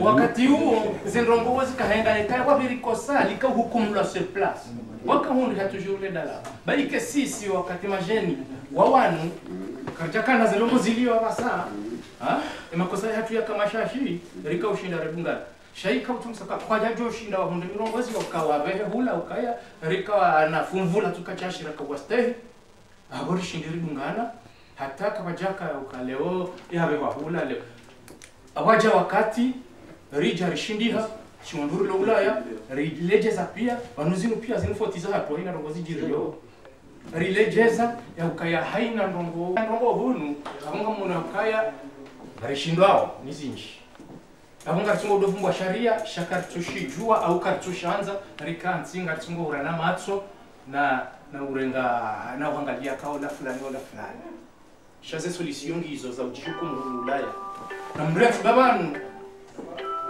wakati huo zindongo zikahenga eka kwa birikosa lika hukumu la sur place wakahundi toujours le dala baike sisi wakati majeni wawanu karjakana zilongo zilio basa makosa hatu ya kama shashi rika ushinda rebunga shaika utumsaka kwa jajo ushinda wa hundi mirongozi ukawa behe hula ukaya rika anafumvula tukachashira kwa stehi abori shindiri bungana hata kama jaka ukaleo yabe wahula leo awaja wakati rija rishindiha chimonduru lo ulaya rilejeza pia wanuzinu pia zinofotiza hapo ina rongozi jirio rilejeza ya ukaya haina ndongo hunu amunga muna ukaya rishindwao nizinji amunga tsungo dofumbwa sharia shakartushijua au kartushanza rikanzinga tsungo urana matso na urenga na uangalia kao la fulani wala fulani shaze solution hizo za ujihukumu ulaya na mrefu babanu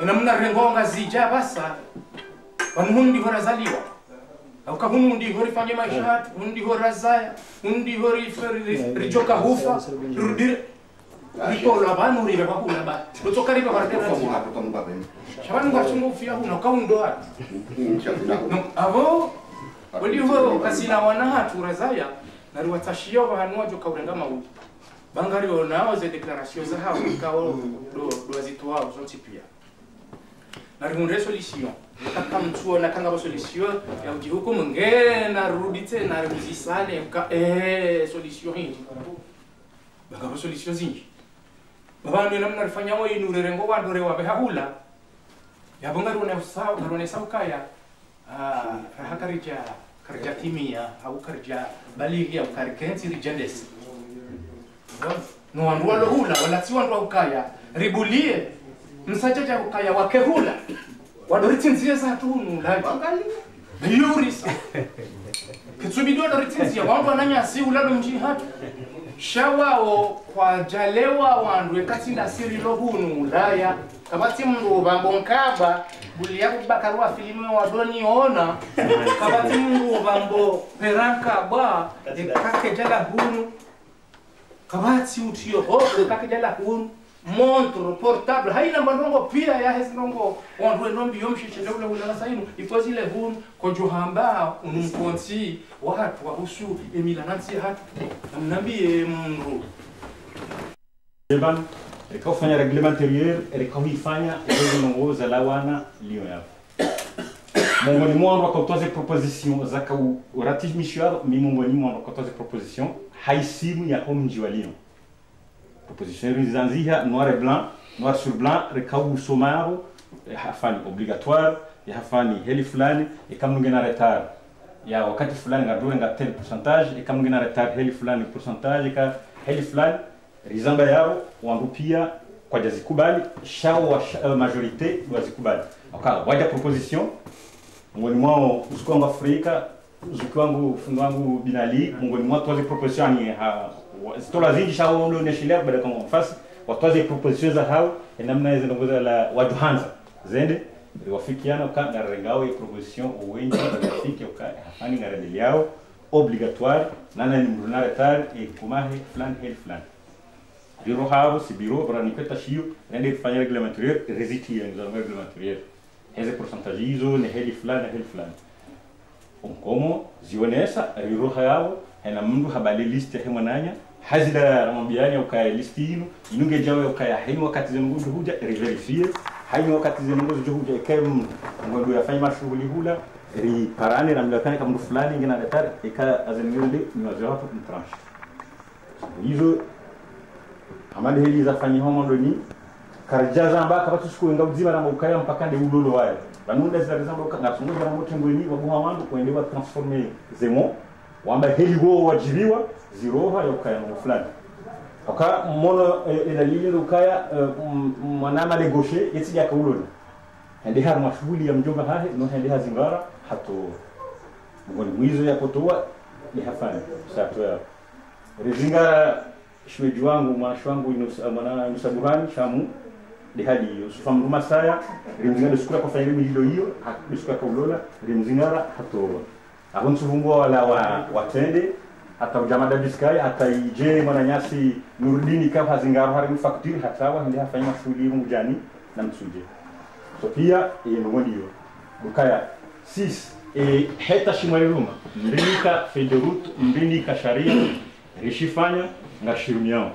enamna rengonga zija basa wanundi horazaliwa au kahundi horifanye maisha hundi horazaya hundi horijoka hufa rudire Ito labanu ribe kwa kula ba. Luto karibe kwa tena. Shabanu ngachungu ufia huno kaundo hati. Avo wali ho kasina wana hatu razaya na riwatashio bahanwa jo kaurenga mauji. Bangari onao ze declaration za hawo kawo do azitwao zonti pia. Na rimure solution. Kaka mtuo na kanga solution ya ujihukumu ngena rudite na rimuzisane ka solution hii. Bangaro solution zinji. Babanu namna rifanya wao inurerengo wandore wabehahula. Yabongari unausao karone saukaya. Hakarija karja timia au karja baligi au karkenzi rijendes. No wandualo hula wala si wandu ukaya ribulie msajaja ukaya wakehula. Wadoritinzia za tunu la angalia. Yurisa. Kitsubido doritinzia wandu ananyasi ulalo mjini hatu. Shawao kwa jalewa wandu ekatinda siri lohunu ulaya kabati mndu bambonkaba buli yaku bakarwa filmu wadoni ona kabati mndu bambo peranka ba ekake jala hunu kabati utiyo hodo ekake jala hunu montre portable haina mandongo pia ya hesnongo wandu enombi yomshishe ule ula sainu ifozile hunu kojuhamba unumkonsi watu wahusu emilanansi hatu namnambie mndu Eban kufanya reglement intérieur kuifanya ndio za lawana lio yapo mongoni mwa kwa proposition za ka ratif michuar mi mongoni mwa kwa proposition haisimu ya omji wa Lyon proposition rizanziha noir et blanc noir sur blanc rekau somaro hafani obligatoire ya hafani heli fulani kama ngena retard ya wakati fulani ngadure ngatel pourcentage kama ngena retard heli fulani pourcentage ka heli fulani rizamba yao wandu pia kwa jazikubali shao wa majorite wazikubali okay waja proposition ngoni mwao usikonga Afrika usikonga fundangu binali ngoni mwao tozi proposition ni ha stola zingi shao ndo neshilea baada kama mfasi watoze proposition za hao namna hizo ndo la wajuhanza zende wafikiana kwa na rengao ya proposition uwengi rafiki uka hani ngareli yao obligatoire nana ni mruna retard e kumahe plan hel plan biro hao si biro brani peta shio rende kufanya reglement intérieur resiti ya nzango reglement intérieur hizo pourcentage hizo ni heli fulani na heli fulani onkomo zionesa biro hao hena mndu habali list ya mwananya hazida rambiani ukaya list hilo inunge jawe ukaya hino wakati zengudu huja reverifie haino wakati zengudu huja kem ngondo yafanya mashughuli hula ri parane ramlakani kama mndu fulani ngina retard eka azengudu ni wazo hapo mtranche hizo amali heli za fanyi homondoni karjaza mbaka batu siku nga uzima na ukaya mpaka de ulolo wale banunda za rezamba ukangasunga na moto ngweni wabuha wandu kuendewa transformer zemo wamba heli go wajibiwa ziroha ya ukaya na fulani aka mono dalili ukaya mwanama de gauche yeti ya kaulolo hende har mashughuli ya mjomba hahe no hende hazingara hato ngoni mwizo ya kotoa ni hafani sato ya rezingara shweji wangu mwashi wangu inusabuhani shamu dihadi usufamu ruma saya rimzingara sukura kwa fanyiri hilo hiyo sukura kwa ulola rimzingara hato ahon suvungua wala watende hata ujamada biskai hata ije mwananyasi nurudini kwa hazingara hari mfaktiri hatawa hindi hafanya masuli mujani na msuje so pia ndio ukaya 6 heta shimwaliruma mbinika federut mbinika sharia rishifanya ngashirumiao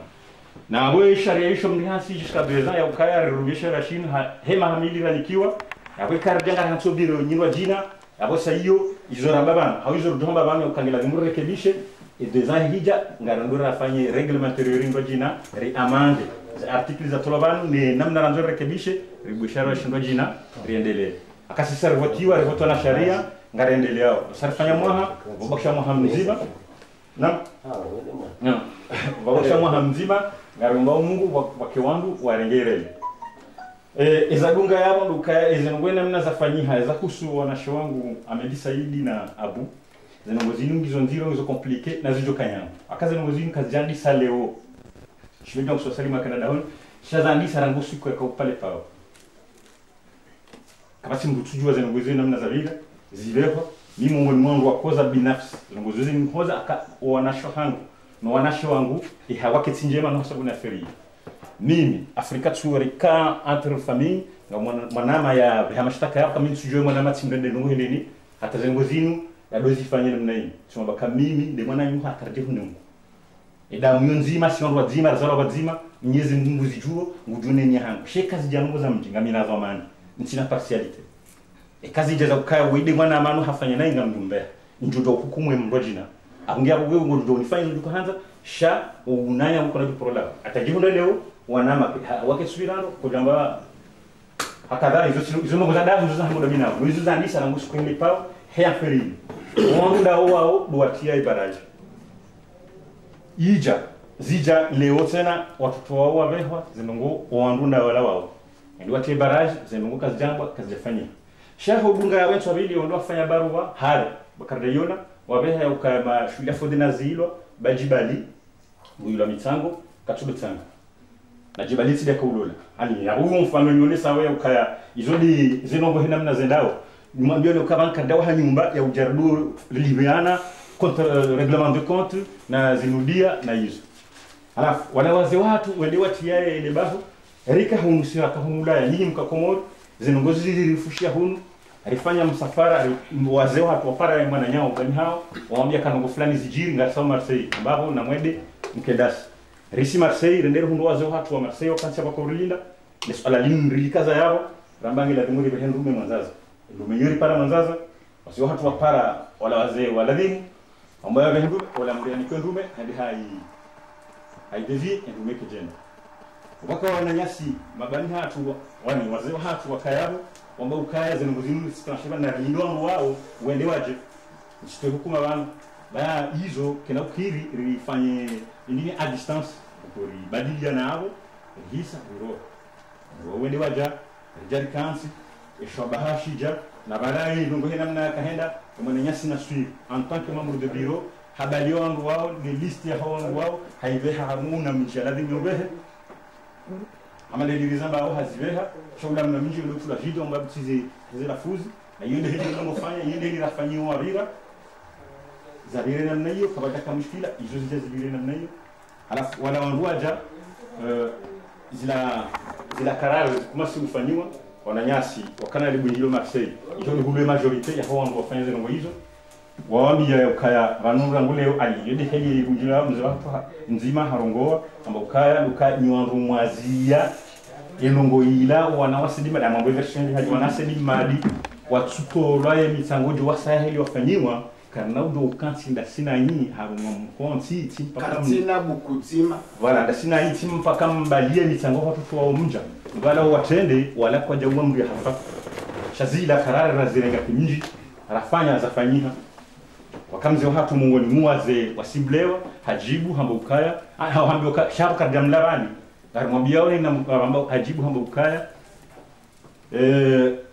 na wewe sharia hiyo mnihasi jusqu'à 2 ans ya ukaya rurubisha rashin hema hamili ranikiwa yakwe karjanga hansobiro nyinwa jina abo sayo izora babana hauzo rudomba babana ukangela nguru rekebishe et 2 ans hija ngarandura afanye reglement intérieur jina ri amande article za tolobanu ni namna ranzo rekebishe ribushara shindwa jina riendelee akasisa rivotiwa rivoto na sharia ngarendeleao sarfanya mwaha wabakisha mwaha mzima na wabakisha mwaha mzima ngarumba Mungu wake wangu warengere ezadunga yabo ndukaya ezenongwe namna zafanyiha za kusu wanasho wangu Amedi Saidi na Abu zenongo zinungizo ndiro ngizo compliqué na zijo kanyango akaze nongo zinu kazijandi saleo je vais donc so salima Canada hon shazandi sarango siku ya pale pao kabasi mtujua zenongo zinu namna za vida zileho mimi mwangu wa koza binafsi zenongo zinu koza aka wanasho hangu no wanasho wangu ihawake tinjema no sababu na feria mimi Afrika tsuwereka entre famille na mwanama ya mashtaka yako mimi sijui mwanama tindende nungu nini hata zengo zinu ya dozi fanya namna hii sema baka mimi de mwana yu hatarje hunungu eda myonzima si wanwa zima razala wazima mnyezi Mungu zijuo ngujune nyahangu sheka zijanungu za mjinga mina zamani nchina partialite kazi jaza ukaya wede mwana amanu hafanya naye ngamdumbea njudo hukumu mrojina akungia wewe ngodo unifanya nduko hanza sha unanya mko na prola atajibunda leo wanama wake subirano kujamba hakadha hizo nongo za davu za hamuda bina hizo za ndisa na ngusikwende pao hea ferili wanda wao duatia ibaraji zija leo tena watoto wao wavehwa zinongo wandunda wala wao duatia ibaraji zinongo kazijangwa kazifanyia shaho bunga ya wentu wabili ondoa fanya barua hare bakardeyona wabeha ya ukama shule fodena zilo bajibali nguyula mitango katube tanga na jibali tide kaulola ani ya huyo mfano nyone sawa ya ukaya izodi zinongo hina mna zendao mwambie le kabanka dawa hanyumba ya ujardu libiana contre règlement de compte na zinudia na hizo alafu wale wazee watu wende watiaye ile bahu rika hunusia kahumula nyinyi mkakomori zinongozi zilifushia hunu alifanya msafara wazee watu wapara mwana nyao gani hao waambia kanongo fulani zijiri ngasa Marseille ambapo na mwede mkedasi risi Marseille rendero hundo wazee watu wa Marseille wakansa bakorinda lesala limrilikaza yao rambangi la tumuri behendu rume mwanzaza lumenyori para mwanzaza wazee watu wapara wala wazee wala dini ambayo behendu wala mriani kwendume hadi hai devi ndume kijenda wako wananyasi mabani hatu wani wazee watu wakayabo kwamba ukaya zengo zinu sitashiba na rindwangu wao uende waje nchitoe hukuma wangu baya hizo kena ukiri rifanye indini a distance ukori badilia na hao hisa uro uende waja rijari kansi eshobahashi ja na baadaye ndongo hena mna kahenda mwana nyasi na sui en tant que membre de bureau habali wangu wao de liste ya wangu wao haiveha hamuna mchaladi nyobehe amale dilizamba au haziveha shoula mna minji ndio tula video ambapo tizi zile fuzi na yende hili ndio mfanya yende ile rafanyiwa wabira zabire namna hiyo kabata kama mshikila hizo zile namna hiyo alafu wala wanruaja zila karari kuma si ufanywa wananyasi wakana libunjilo Marseille hiyo ni hule majorite ya hao wafanya zile hizo waambia ya ukaya vanunga nguleo ali yende heli libunjilo mzima harongoa amba ukaya nywandu mwazia elongo ila wanawasidima na mambo version hadi wanasidima hadi watsutorwa ya mitangojo wasaheli wafanyiwa kana udo kantinda sina nyinyi harumwa mkonti timpaka kantina bukutima wala ndasina nyinyi timpaka mbalie mitango watoto wao mja wala watende wala kwa jauma mri hafa shazila karara razirenga kinji rafanya zafanyiha wakamze watu mungoni muwaze wasiblewa hajibu hamba ukaya hamba ukaya shabu kadamlarani arimwambia wale na hamba hajibu hamba ukaya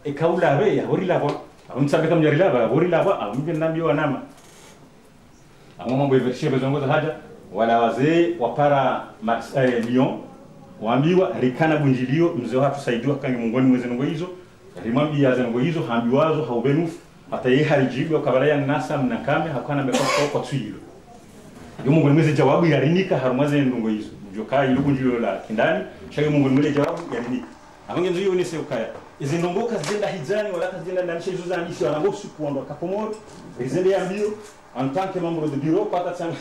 ekaula be ya horila bo amsabe kama jarila ba horila ba ambe nambio wanama mambo evershe bezongoza haja wala wazee wapara Lyon waambiwa rikana bunjilio mzee watu saidiwa kangi mungoni mweze ngo hizo rimwambia zango hizo hambiwazo haubenufu hata yeye halijibu akabalaya nasa mnakame hakana mekoko kwa twilo yomo ngomeze jawabu yarinika harumaze ndongo hizo joka ilubunjilo la kindani shayo mungu mwele jawabu yarinika abangenzo yone se ukaya izinongoka zenda hijani wala kazenda ndanisha hizo za nisi wala bosu kuondoa kapomoro izende ya mbio en tant que membre de bureau pata tsanga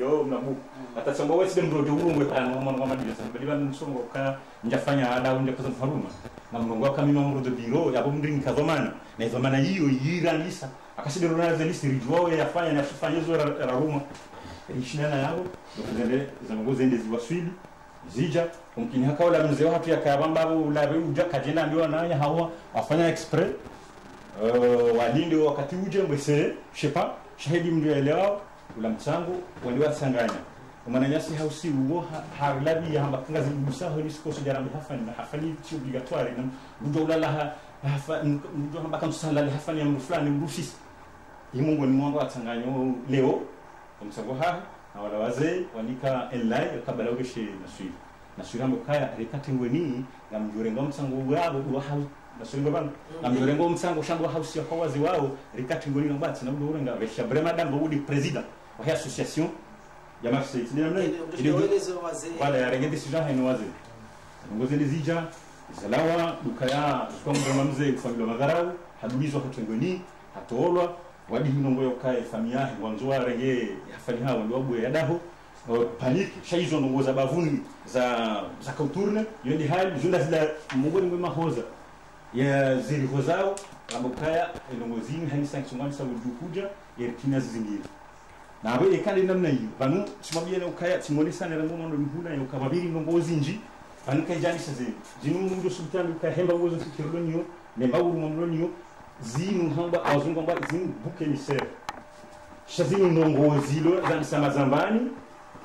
yo mnabu atatsamba wesi dem bro de urungwe kana ngoma ndio sasa bali bana nsongo ka njafanya ada unje kaza faruma na mrongo kama membre de bureau yabo mndini kazomana na izomana hiyo yiranisa akasidero na zelisi rijwao yafanya na kufanya zo raruma ishina yao ndio zango zende ziwaswili zija mkini hakaola mzee watu yakabamba la uja kajenda ndio naye hawa afanya exprès walinde wakati uje mbese je sais pas shahidi ndio elewa ula mchango waliwa sanganya maana nyasi hausi uwo harlabi ya hamba kanga zibusa holi sikoso jara hafani ti obligatoire ndio ulala ndio hamba kama sala hafani ya mfulani mrushisi yimungu ni mwangu atanganyo leo msango na wala wazee wanika elai kabla ugeshe nasuri ambo kaya rekati ngweni na mjurenga msango wabo wa hau nasuri ngobana na mjurenga msango shango house ya kwazi wao rekati ngweni ngabati na urenga besha brema dambo udi president wa association ya Marseille ndio namna ile wala ya rengedi sija heno wazee ngozi lizija zalawa dukaya kwa mzee familia magarau hadulizwa hatengweni hatoolwa wadi hinongo yokae familia wanzoa renge hafali hao ndio abu ya daho paniki shaizo nongo za bavuni za kauturne yodi hali zunda zila mugoni ngwe mahoza ya zili hozao ambokaya nongo zini hani sanction sa wujukuja yerkina zingiri na abe ekali namna hiyo banu simabie na ukaya timoni sana rango ndo mhuna ya ukababiri nongo zinji banu kajani saze jinu mungu sultani ukahemba uwezo fikirlonyo nemba urumomlonyo zinu hamba azungu ngba zinu buke misere shazinu ndongo zilo za samazambani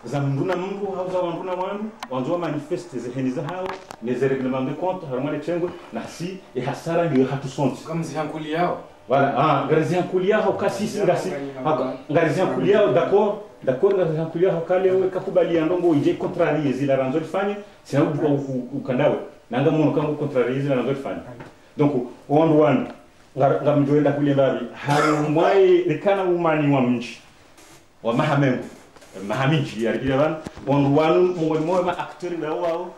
za mnduna mungu hauza wanduna wandu wanzoa manifeste zeheniza hao neze reglement de compte harumane chengo na si e hasara ndio hatusonti kama zihankuli yao voilà ngarizi hankuli yao kasisi ngasi ngarizi hankuli yao d'accord ngarizi hankuli yao kale we kakubali ndongo ije contrarie zila ranzo lifanye sina ukandawe nanga muno kango contrarie zila ranzo lifanye donc wandu ngamjoenda kule babi harumwai rekana umani wa mji wa mahamengo mahamiji yarikira bana wanruwanu mungoni mwa ma acteur da wao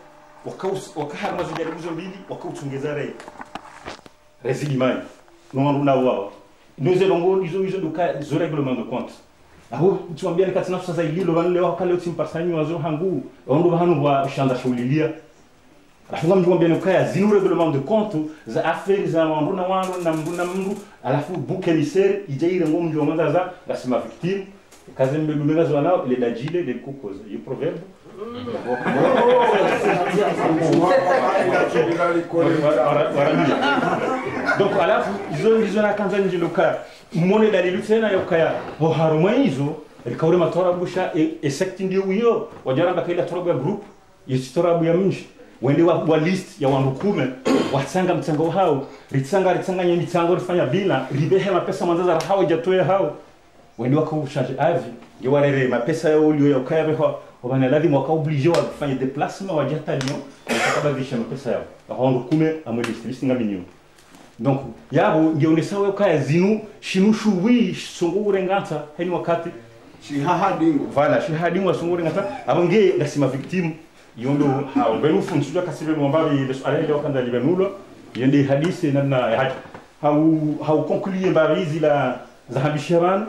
wakaharma zijaribuzo mbili wakautungeza residimani nwaruna wao noze longo izo duka zo règlement de compte aho tuambia kati nafsa za ililo bana leo kale utimparsanyi wazo hangu ondo bahanu wa shanda shulilia alafu ngamjua ukaya zinu règlement de compte za affaires za wanruna wanu na mndu alafu buke misere ijaire ngomjua mwanza za nasema victime kazi mbelumega zwanao ile dajile de kukoza you proverbe donc alafu izo na kanza njiluka mone dalilu tena yokaya bo haruma hizo ilikaure matora busha e sekti ndio hiyo wajaranga kaila torabu ya group yisitorabu ya mji wende wa list ya wandukume watsanga mtsango hao ritsanga nyeni tsango rifanya bila ribehe mapesa manzaza hao jatoe hao wende wakaushaje avi ndio warere mapesa yao ulio yokaya beho wabana lazima wakaoblige wa kufanya déplacement wajata Lyon wakabadilisha mapesa yao wandukume amodistilisi ngabinyo donc yabo ndio ndesawe kaya zinu shinushu wi songo urengata heni wakati shihahadingo voilà shihadingo songo urengata abonge ndasima victime yondo hao belu funsuja kasibe mwambabi ale wakanda libenulo yende hadisi na hau conclure mbarizi la zahabishaban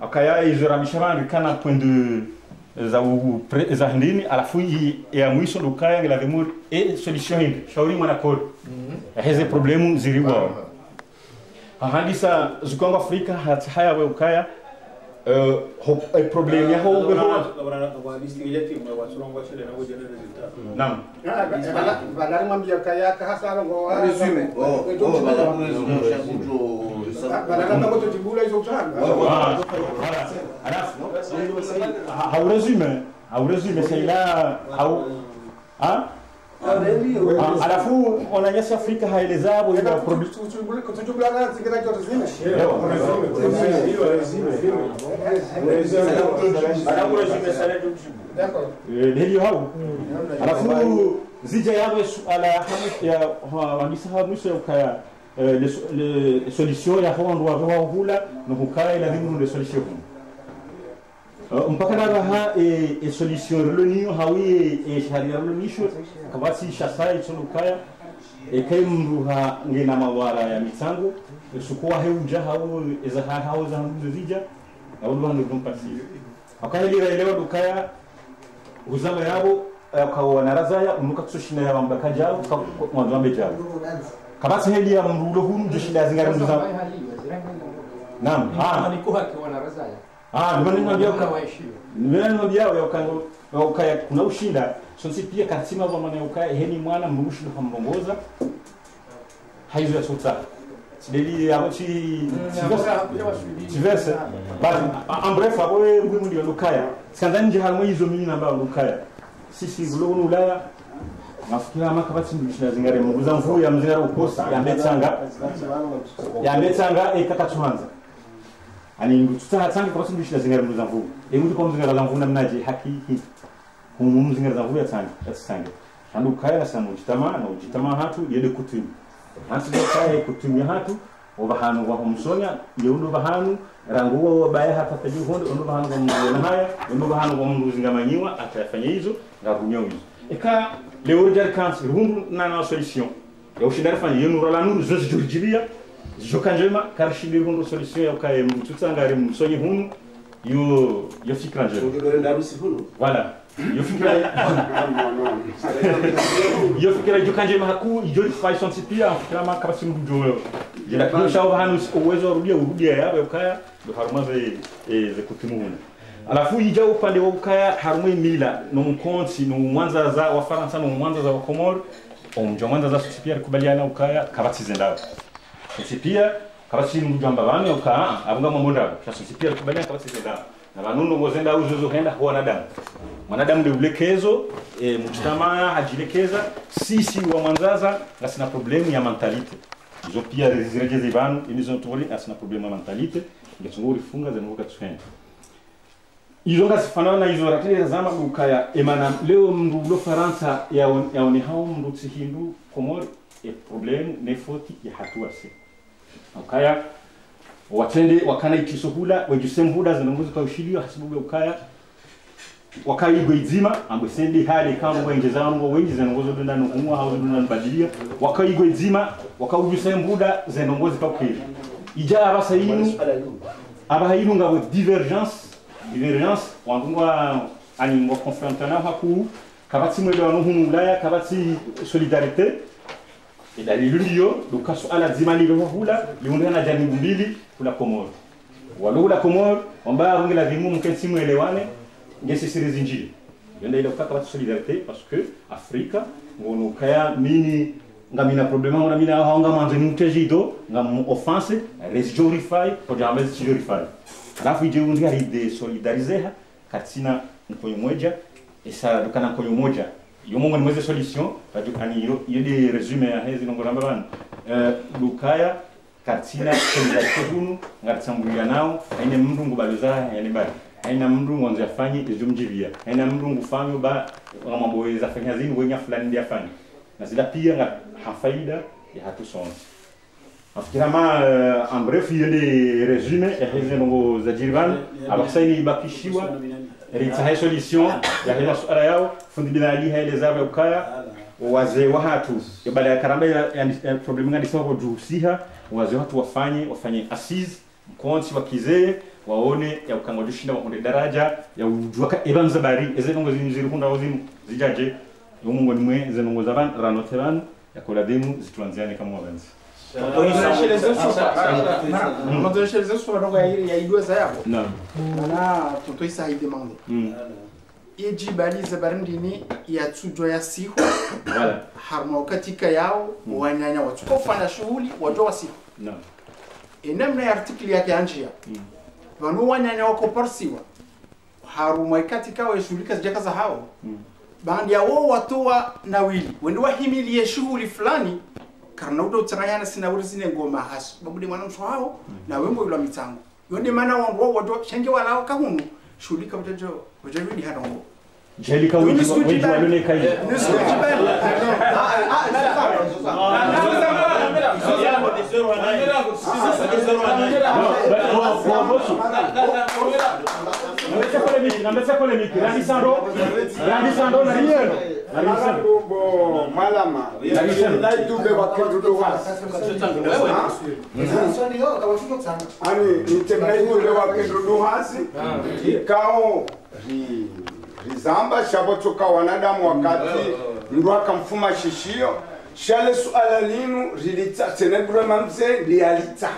akaya izoramishaban kana point de za ndini alafu ya mwisho lukaya ngela demur e solution hii shauri mwana code heze problemu ziriwa hadisa zukongo Afrika haya we ukaya problem ya ho nam balari mwambia kaya kahasara ngo resume balari ngo tujibula hizo utanga au resume c'est là alafu wananyasi Afrika haelezabo ila problem tujibula zingine zote zime ndio hao alafu zija yawe ala ya wangisa hamuso kaya les solutions ya hondo wa hula no kukaya ila dingu de solution mpaka naraha solution relonio hawi sharia relonisho kabasi shasai solukaya kai mruha ngena mawara ya mitsango sukuwa heuja hau eza hau za mzija au ndo kumpasi akaelira elewa dukaya uzama yabo kwa wanarazaya umuka kusoshina ya mbaka jao kwa mwanzo ambe jao kabasi heli ya mrulo hunu jeshida zingara mzama naam ni kuha kwa wanarazaya ndio yao ya ukango ukaya kuna ushinda sonsi pia katima kwa maana ukaya heni mwana mrushido kamrongoza haizo ya sota sideli abachi diverse bali en bref aboe ngumu ndio ukaya sikandani nje harimo hizo mimi namba ukaya sisi bulonu ulaya nafikira makabati mbishina zingare muguza mvu ya mzingara ukosi ya metsanga ekakatuanza ani tutahatsange kwa sababu shida zingara mzamvu emuti kwa mzingara zamvu namnaje hakiki mzingara zamvu ya tsange andu kaya samu jitama hatu yede kutu hatu kaya kutumia hatu obahanu wa homsonya yeundo bahanu ranguwa wabaya hata taji hondo ondo bahanu wa mwana haya ondo bahanu wa mungu zingamanyiwa atafanya hizo ngarumyo hizo eka leo jarkans rundu na solution ya ushindani fanya yenu rolanu zozi jurjibia jokanjema karshidi rundu solution ya ukaye mtutsangari msonyi hunu yo fikra njema voilà yo fikira jokanjema haku jori faison sipia kama kabasi mdujo jina kisha hanu uwezo urudia yabo ukaya ndo haruma ze kutimuhuna alafu ija upande wa ukaya haruma mila no mkonsi no mwanza za wa Faransa no mwanza za wa Komoro omjo mwanza za sipia kubaliana ukaya kabati zendao sipia kabati mjamba bani ukaya abunga mamonda sipia kubaliana kabati zendao na banuno ngozenda uzuzo henda kwa wanadamu ndio ulekezo mujtamaa hajilekeza sisi wa mwanzaza asina problemu ya mentalite hizo pia zirejeze banu inizo tuli asina problemu ya mentalite ngetunguri funga za nuka tsfenda hizo ngasifanana na hizo ratili zama ukaya emana leo mrulo Faransa yaone hao mrutsi hindu Komoro problemu nefoti ya hatua se ukaya watende wakana ikisohula wejusembuda zinongozi kwa ushilio hasibuga ukaya wakaigwe izima ambesende hali kama wenjezango wengi zinongozo dunda nukumwa hao dunda nbadilia wakaigwe izima wakaujusembuda zinongozi kwa kweli ija abasayinu ngabo divergence wangwa ani ngo confrontana haku kabati mwele wa nuhu Ulaya kabati solidarite edalilio dukaso ala zimani hula liundana janibu mbili kula Komoro walula Komoro ambaya rungela vimu mkensi mwelewane ngesi sirizi njili yenda ile ukaka kabati solidarite parce que Afrika ngono kaya mini ngamina problema ngona mina haonga manze mutejido ngam offense resjorify pour jamais resjorify alafu ije undi hari de solidarizeha katina mkonyo moja esa dukana mkonyo moja yomongo ni mweze solution badukani yede resume ya hezi ngoramba bana dukaya katina solidarite hunu ngatsambulia nao aine mndu ngubaloza yani bali aina mndu ngonze afanye izumjibia aina mndu ngufanyo ba mambo za fanya zini wenya fulani ndia afanye na zila pia nga hafaida ya hatu sonsi afikira ma en bref yele resume hezi ngo za jirban abasaini ibakishiwa ritsahe solution ya hela suala yao fundi binali hele zaba ukaya wazee wa hatu ibala ya karamba ya problemu ngadi sababu juhusiha wazee watu wafanye assise mkonsi wakizee waone ya ukangojishinda wakonde daraja ya ujuaka ebanza bari ezenongo zinzirikunda wazimu zijaje yomungo nimwe ezenongo zaban ranoteban ya kola demu zituanziane kama wabanzi Mwanzo sura ndogo ya idua za yabo. Naam. Na tonto isa haidemande. Eji baliza barindini ya tujo ya siku. Voilà. Harmo katika yao wanyanya watu kufanya shughuli watu wa siku. Naam. Namna ya artikli yake anjia. Wanu wanyanya wako parsiwa. Harumwa katika wa shughulika zijaka za hao. Bandi ya wao watu wa nawili. Wendo wa himili shughuli fulani karna udo tsanganyana sina urizine ngoma hasu babude mwana mshwao na wembo yula mitango yonde mana wangu wado shenge wala kahunu shulika mtejo wajabidi hanongo jelika weji walone kai Nambesa polemiki. Randi Sando na Risendo. Bo malama. Na itube wakendudo wasi. Ani nitemna itube wakendudo wasi. Ikao rizamba shabotoka wanadamu wakati ndo akamfuma shishio. Shale suala linu rilita tenebro mamze lialita.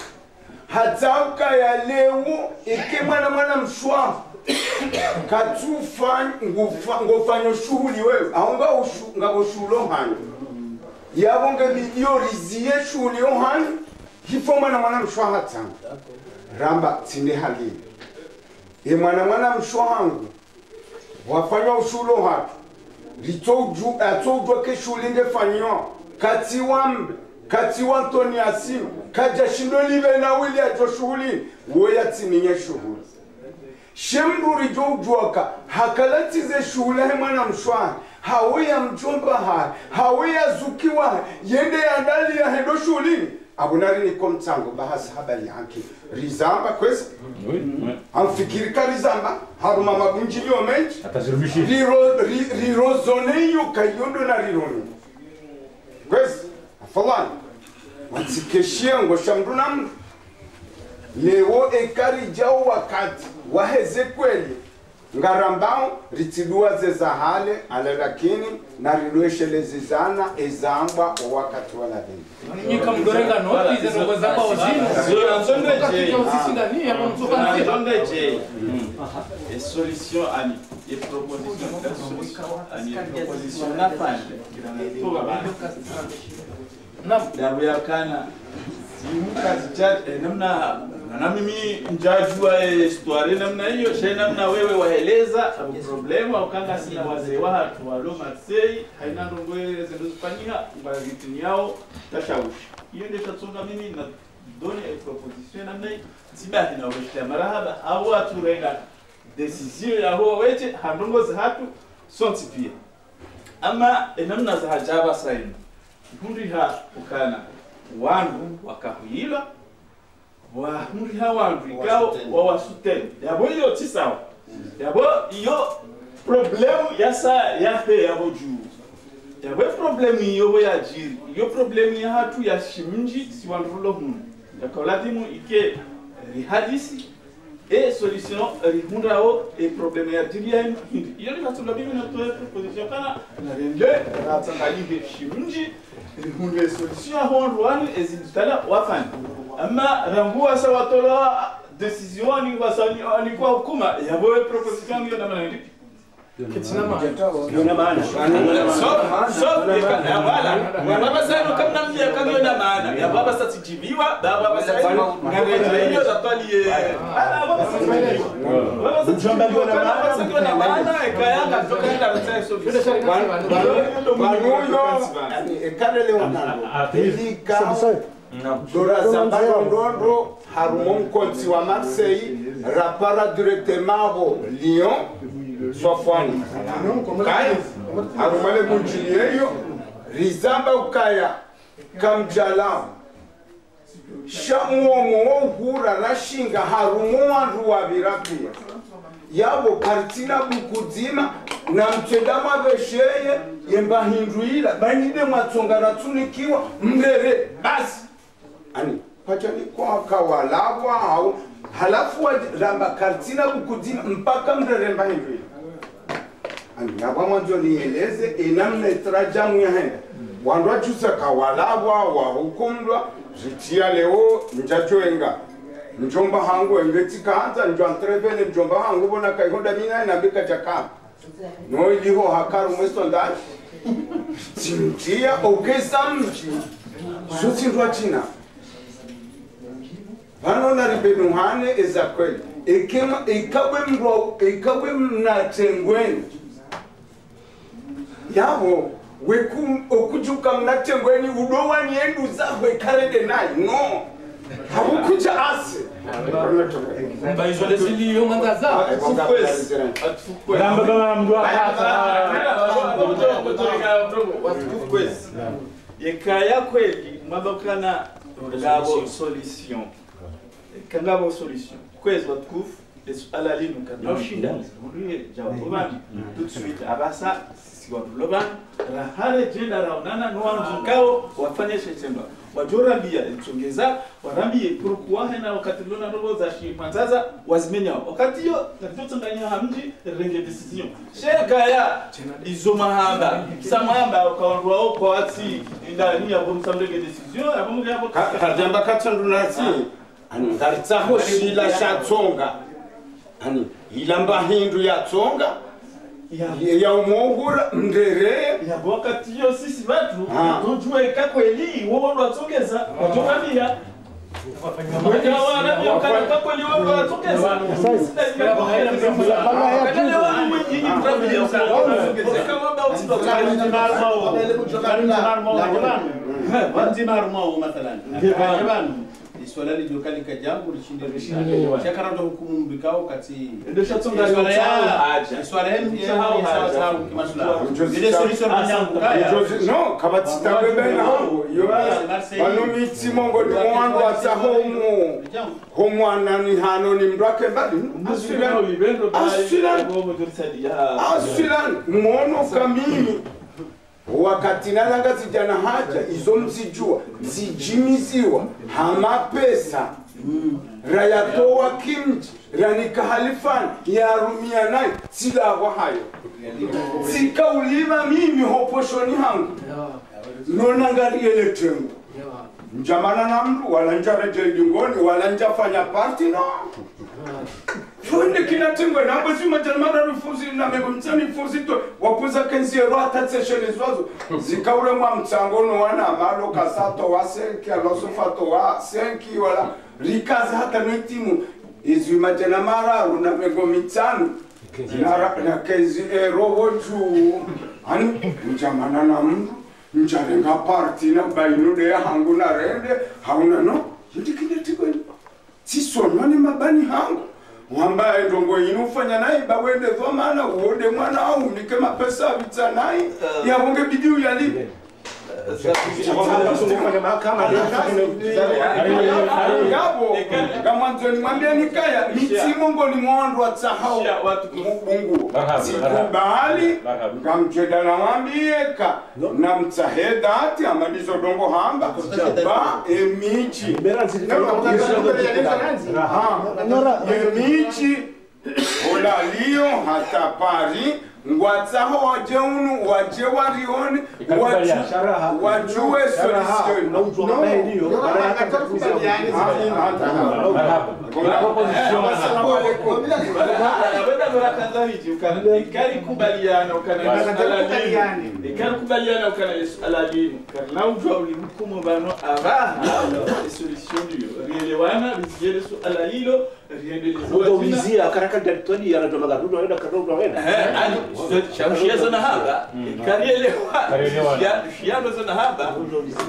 Hatauka ya leo iki mwana mshwa katufa ngofanya shughuli wewe aonga ngaboshulo hano yabonge video rizie shughuli hano hifo mwana mshwa hatanga ramba tinde hali ye mwana mshwa hangu wafanya ushulo hatu atoujwa ke shughuli ngefanywa kati wa Antoni Asima kaja shindo libe na wili ato shughuli woya timinye shughuli shemruri jojuaka hakalatize shughuli mwana mshwa hawe ya mjomba hawe ya zukiwa yende ya ndali ya hendo shughuli abunari ni komtango bahasi habari yake rizamba kwesa amfikiri ka rizamba haruma magunjilio menji atazirudishia rirozone kayondo na rironi kwesa afalani watsikeshia ngo shamdunam leo ekari jao wakati waheze kweli ngarambao ritidua ze hale ale lakini na rilweshelezizana ezamba wakati wala dini nyika mdorenga no ize ngo zamba ozino Sio nzonde usisingani hapo mtofana nzonde et solution ani et proposition na fande dabu ya kana simuka zijat namna mimi njajua histoire namna hiyo she namna wewe waeleza problema ukanga sina wazee watu wa Marseille haina ndongwe zinazofanyika ngazitini yao tashawishi hiyo ndio tatsonga mimi na donner une proposition namna hii sibahi na washia marahaba au watu renga decision ya huo weche handongozi hatu sonti pia ama namna za hajaba saini hundriha ukana wandu wakahuila wa hundriha wandu ikao wawasuteni yabo hiyo tisawa yabo iyo problemu yasa yahe yabo juu yabo problemu iyo ya jiri iyo problemu ya hatu ya shimunji si wandulo hunu yakolatimu ike rihadisi et solution rihundrao et problème ya diriam hindi iyo ni hatula bibi na toa proposition kana na rende na tangalihe shimunji rihundwe solution hondwani ezindala wafani ama rangua sa watola decision ni wasani alikuwa hukuma yabo proposition hiyo na maana kitina maana yona maana so wala baba sana kama mjia kama yona maana ya baba sasa tijibiwa baba sasa ngare hiyo zatali baba sasa mjomba yona maana kayanga tokaenda mtsaye so banuyo ekarele wanando elika dora zambaro ndondo harumo mkonti wa Marseille rapara directement au Lyon sofani kaya harumale munjiliyo rizamba ukaya kamjala shamuomo hura rashinga harumo wandu wabirapia yabo partina bukuzima na mtendama besheye yemba hinduila banide mwatsonga ratunikiwa mbere basi ani pachani kwa kawalabwa au halafu ramba kartina bukuzima mpaka mreremba hinduila ani yabo mwanzo nieleze enamna itrajamu ya henda wandwa chusa kawalabwa wa hukumdwa zitia leo njajoenga njomba hangu engetika hata njo antrevele njomba hangu bona kaihoda mina na bika chaka no iliho hakaru mwesto ndani simtia okesamchi suti ndo china bano na ribenu hane ezakweli ekema ikawe mnatengweni yabo wekum okujuka mnatengweni udowa ni endu zahwe karede nayi no habukuja ase mba izole ziliyo mangaza ramba kama mdwa yekaya kweli mabokana ngabo solution kangabo solution kwezi watukufu suala linu kana ushinda ndiye jawabu bani tout de suite abasa si waduloban rahale jenda raonana no wanzukao wafanye shetendo wajorambia itsongeza warambie pourquoi hena wakati lona robo za shipanzaza wazimenya wakati hiyo tatotanganya hamji renge decision sheka ya izo mahamba samamba ukaondoa kwa wati ndani ya bomsamrenge decision abamu yabo kajamba katandunasi ani ngaritsaho shila shatsonga ani ilamba hindu ya tsonga ya umogura ndere ya wakati hiyo sisi watu tunjue kakweli wao ndo watongeza wajorambia swala lijokalika jambo lishinde shakara ndo hukumu mbikao kati ndio shatsonga haja swala hili ya sawa sawa kimasula ile solution yangu no kabatita bebena yo bano mitsimo ngo ni mwandu atahomo homwana ni hano ni mrake bali asilan mwono kamimi wakati nalanga zijana haja izo mzijua zijimiziwa hama pesa rayatowa kimji ranika halifani yarumia nayo silawa hayo sikauliva mimi hoposhoni hangu nonangariele tengu njamana na mdu wala njareje jungoni wala njafanya party no Funde kina tengwe na bosi majalmana rufuzi na megomtsani fuzi to wapuza kenzi rota tseshele zwazo zikaure mwa mtsangono wana malo kasato wa 5 alosofato wa 5 wala rikaza hata netimu izwi majalmara na megomitsani na kenzi rohoju ani njamana na mdu njarenga party na bainude ya hangu na rende hauna no ndikinde tigwe tisonwa mabani hangu mwamba ndongo inufanya naye bawende dhomana uode mwana au nike mapesa vitsa naye yabonge bidiu yalipe Gamanzoni mwambia nikaya mitimo ngoni mwondo atsahau Mungu sikubali ngamcheda na mwambieka na mtsaheda ati amalizo dongo hamba ba emichi emichi olalio hata pari ngwatsaho waje unu waje warioni wajue solution Udomizia karaka daktari anatoa magarudo anaenda karodo anaenda. Shaushia zona haba karielewa shiano zona haba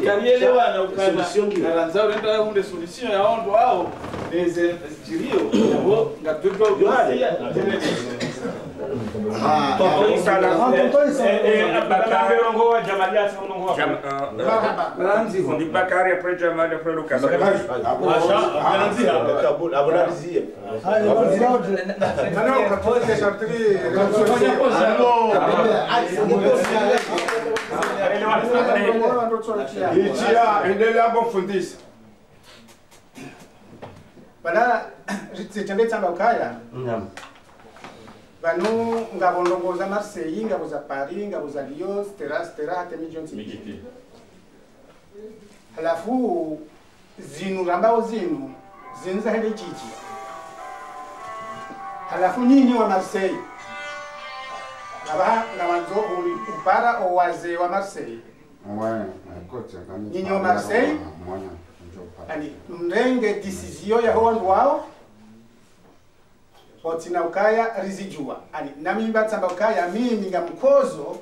karielewa na ukana karanza urenda hunde solution ya ondo wao neze jirio yabo ngatuko yosia Bakari rongo jamalia rongo Ranzi ndi Bakari après Jamal après Lucas Ranzi Kabul Abularizia. Non, quand tu es sorti, ichia endelea kufundisha bana ritsetende tsamba ukaya vanu ngavondongoza Marseille ngavo za Paris ngavo za Lyon stera hata mijoni halafu zinu rambao zinu za hende chichi halafu nyinyi wa Marseille ngawanzo upara owaze wa Marseille nyinyi wa Marseille ani mrenge decision ya wandu wao Otina ukaya rizijua ani nami mbatsamba ukaya mimi ngamkozo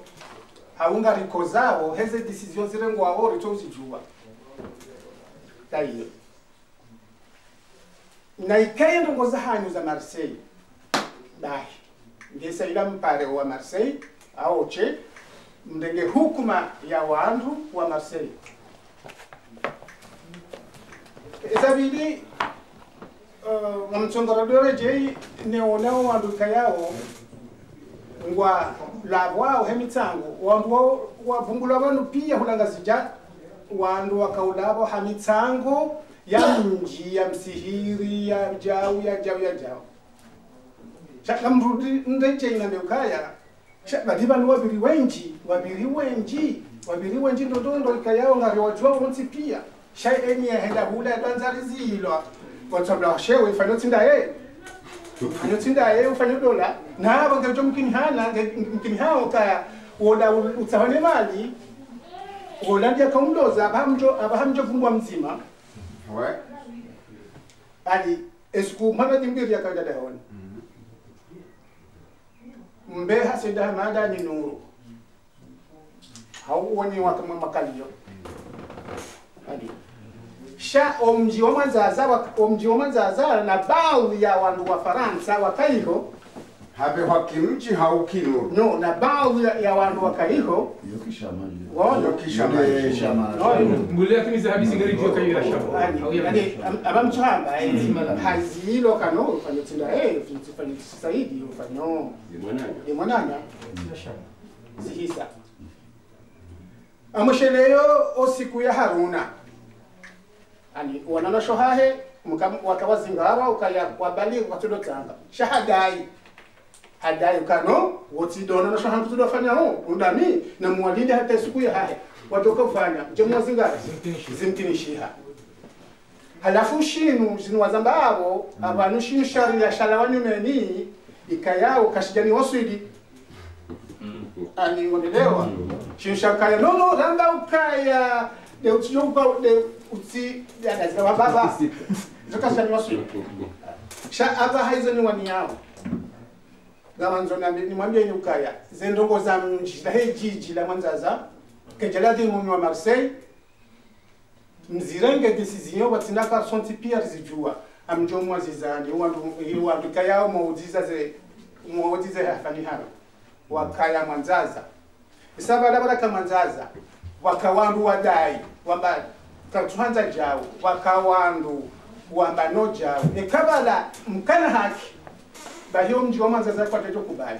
haunga rikozao heze decision zirengo wao ritozijua tayo na ikaya ndongoza hanyu za Marseille dahi ngesa ila mpare wa Marseille aoche mndenge hukuma ya wandu wa Marseille ezabidi ngamtsonga dore je ne ona wanduka yao ngwa labwao hemitsango wandu wavungula vanhu pia hulangazija wandu wakaulavo hamitsango ya mji ya msihiri ya jau shaka mrudi ndeche inandekaya shaka divan wabiri wenji ndondo ikayao ngari wajua wonsi pia shay eni henda hula danzari zilwa watsabla shewe fanotsinda ufanye dola na bangejo mkini hao kaya ola utsawane mali ola ndia kaumloza abahamjo vumbwa mzima ali esku mwana dimbiri yakada daon mbeha sida mada ni nuru hauoni wakama makalio ali sha omji wa manzaza na baadhi ya wandu wa Faransa wakaiho habe hakimji haukinuru no na baadhi ya wandu wakaiho mbule yakini habisi ngari jua kayira shamba yani abamchamba hazilo kano fanyotinda fanyo saidi fanyo mwanana zihisa amosheleyo osiku ya Haruna ani wanana shohahe wakawazingara ukaya wabali watulotanga shahadai hadai kano wotidona na shohan tutofanya undami na mwalinde hata siku ya hahe watoka kufanya jemwa zingara zimtinishiha halafu shinu wazambabo abantu shinu sharia shalawanyumeni ikayao kashijani waswidi ani wonelewa shinu shakaya no randa ukaya de utsiyopa de utsi ya zika baba zikashani waswidi sha aba haizo ni wani yao gamanzo na nimwambie ni ukaya zendongo za mji la jiji la Mwanzaza kejaladi mumi wa Marseille mzirenge decision watinaka sonti pia zijua amjomwa zizani wandu kaya muujiza hafani hano wakaya Mwanzaza isaba labda kama Mwanzaza wakawandu wadai wamba katuanza jao wakawandu wamba no jao ekabala mkana haki bahiyo mji wa Mwanzaza kwa tejo kubali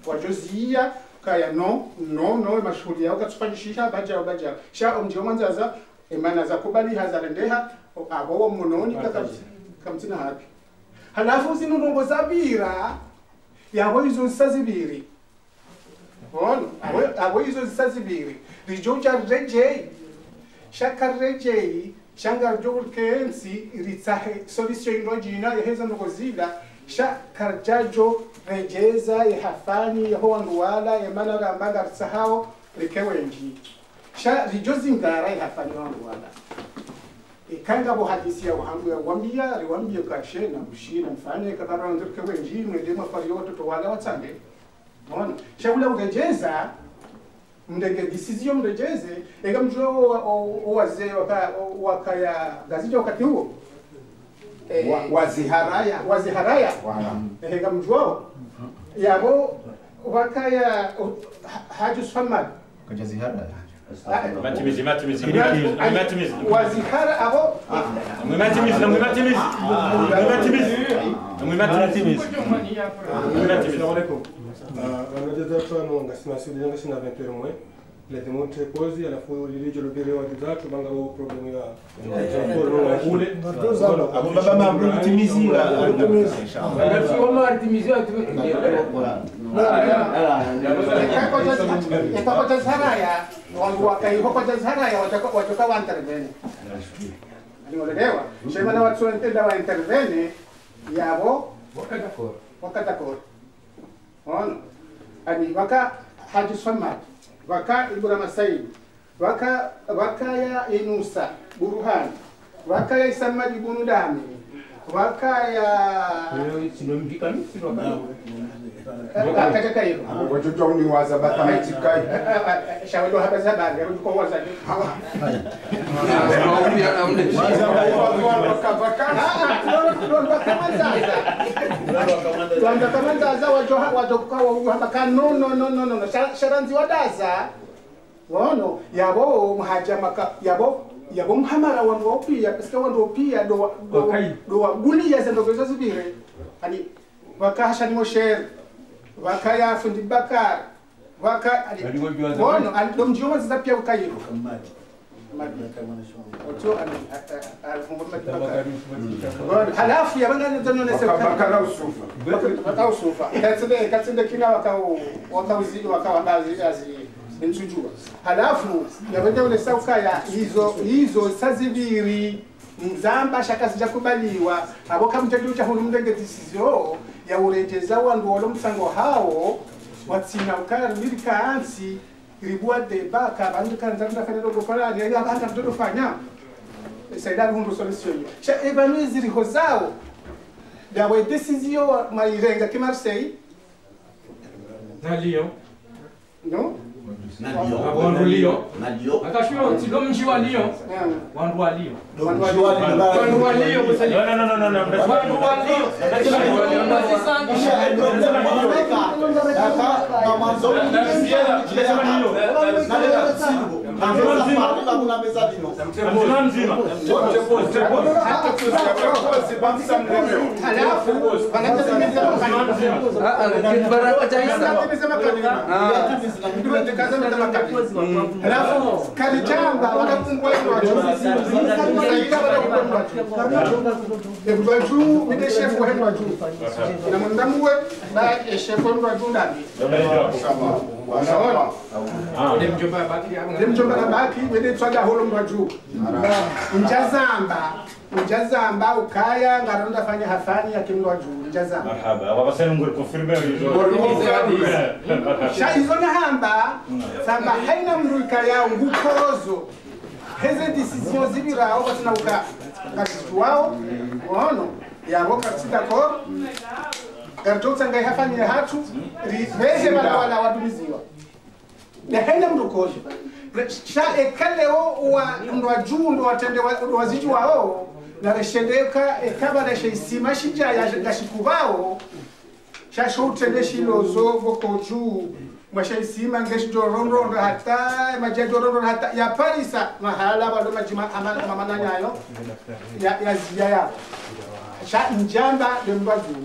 wajozia kaya no mashuhuri yao katufanyishisha baja sha mji wa Mwanzaza emana za kubali hazarendeha abo munoni kamtina hapi halafu zinungo zabira yabo izo sazibiri abo izo sazibiri rijoja rejei shaka rejei shanga jogul kensi ritsahe solution inojina yaheza nogozila sha karjajo rejeza yahafani yahowanduwala yamana rambanga rsahao rikewenji sha rijozi ngara yahafani wanduwala ikanga bo hadisi ya wahangu ya wambia riwambia kashena mshina mfanye kadara rikewenji mwende mafari yote to wala watsange mona sha ula urejeza mndenge decision mrejeze ega mjo wazee wakaya gazija wakati huo waziharaya ega mjo yabo wakaya hajus famad kajazihara matimizi wazihara abo le demontre così alla fu legge lo bere oggi dato manga o problemi ya ule baba mambo mtimizi Ikakoja Zaraya, wakaihokoja Zaraya watoka wa intervene. Nielewa. Sema na watu wentenda wa intervene yabo wakatakor. Ono. Ani waka Haji Samad, waka Ibrahim Said, waka ya Inusa Buruhan, waka ya Samad ibn Dami, waka ya Akataka hiyo. Watoto ni waza batamatika. Shawado hapa zabari, yuko waza. Tuanza kama zaza wajoka hapa kan no sharanzi wadaza. Wono yabo mahajama yabo ya bomhamara wandu opia parce wandu opia do gulia za ndogo zibire ani wakasha ni mosher wakaya fundi bakar waka ali bono ali dom jioma za pia ukayiro oto ani halafu ya banga ndio bakara usufa katsende kina wakauzi wakawandazi azi nchujua halafu yabende ule saukaya hizo sazibiri mzamba shaka sijakubaliwa abo kamjadu cha hulu mdenge decision ya urejeza wandu walo msango hao watsina ukaya milika ansi ribua deba ka bandu kanza ndafanya dogo fara ya hata mtoto fanya saida hundu solution cha evaluer ziriho zao ya we decision mairenga ki Marseille na Lyon no wandu Lyon akashio tido mji wa Lyon wandu wa Lyon wandu wa Lyon kusali no wandu wa Lyon alafu kalijamba wanafungwa juu mide chef wa hendo juu na mndamwe na chef wa juu ndani Demjomba baki mide twaga holo mwa juu Njazamba ukaya ngaronda fanya hafani ya kimwa juu njazamba marhaba wabasema ngol confirmer hizo hizo na hamba samba haina mruika yao ngukozo heze decision zibirao batina uka katitu wao ono yabo katita ko kartota ngai hafani ya hatu riveje wala wadumiziwa na haina mrukozo sha ekaleo wa ndo juu ndo watende waziju wao na reshendeka ekaba na sheisima shija ya gashikubao shasho utende shilozo boko juu mwashaisima ngeshidorondo hata majadorondo hata ya parisa mahala bado majima amana nyayo ya zia ya sha njamba lembazu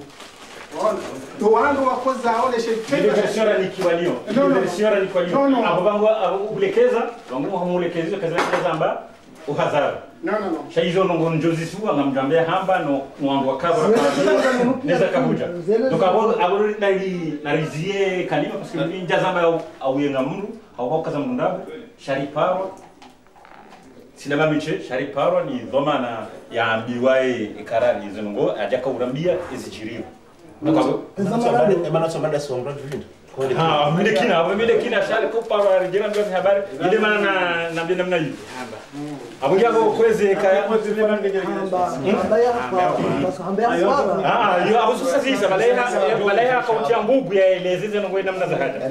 ndo wandu wakoza ole ile versiona ni kiwalio ile versiona ni kiwalio abo bangu ubulekeza bangu hamulekeza kaza zamba uhazara no shaizo no njozi suwa ngamjambia hamba no mwangu wakabra kwa neza kabuja donc abo narizie kalima parce que ninja zamba au yenga mru au kaza mndabo shariparo sinaba miche shariparo ni dhamana ya ambiwae ikarari zinongo ajaka urambia izijiriwa emana somada sombra vindo Milekina shale kupara rejea ndio habari ile maana na mbona namna hiyo abungia kwa kwezi kaya yo abuso sasa balaya kwa utia ngugu ya elezeze ngo namna za haja